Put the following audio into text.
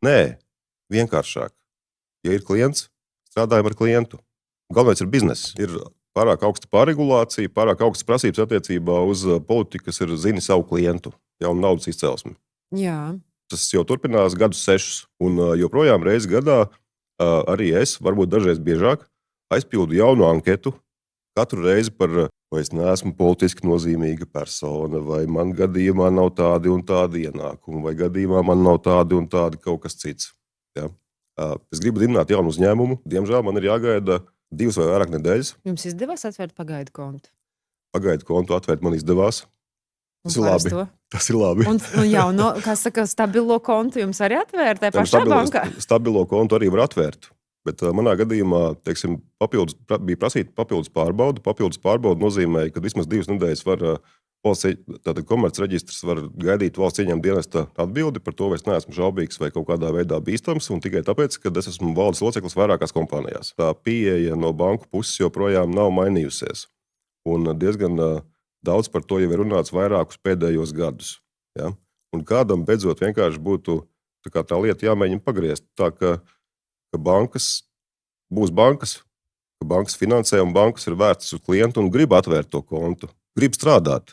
Nē, vienkāršāk. Ja ir klients, strādājam ar klientu. Galvenais ir bizness. Ir pārāk augsta pārregulācija, pārāk augstas prasības attiecībā uz politiku, kas ir zini savu klientu, jau naudas izcelsmi. Jā. Tas jau turpinās gadus 6, un joprojām reizi gadā arī es, varbūt dažreiz biežāk, aizpildu jaunu anketu katru reizi par, vai es neesmu politiski nozīmīga persona, vai man gadījumā nav tādi un tādi ienākumi, vai gadījumā man nav tādi un tādi kaut kas cits. Ja? Es gribu dibināt jaunu uzņēmumu. Diemžēl man ir jāgaida 2 vai vairāk nedēļas. Jums izdevās atvērt pagaidu kontu? Pagaidu kontu atvērt man izdevās. Tas ir labi. Tas ir labi. Un jauno, kā saka, stabilo kontu jums arī atvērt tajā pašā bankā? Stabilo kontu arī var atvērt. Bet manā gadījumā, teiksim, bija prasīta papildus pārbauda. Papildus pārbauda nozīmē, ka vismaz 2 nedēļas var komercreģistrs var gaidīt valsts ieņēmuma dienesta atbildi par to, vai es neesmu šaubīgs vai kaut kādā veidā bīstams, un tikai tāpēc, ka es esmu valdes loceklis vairākās kompānijās. Tā pieeja no banku puses joprojām nav mainījusies. Un diezgan daudz par to jau ir runāts vairākus pēdējos gadus. Ja? Un kādam beidzot vienkārši būtu tā lieta jāmēģina pagriezt. Tā, ka bankas būs bankas, ka bankas finansē un bankas ir vērtas uz klientu un grib atvērt to kontu, grib strādāt.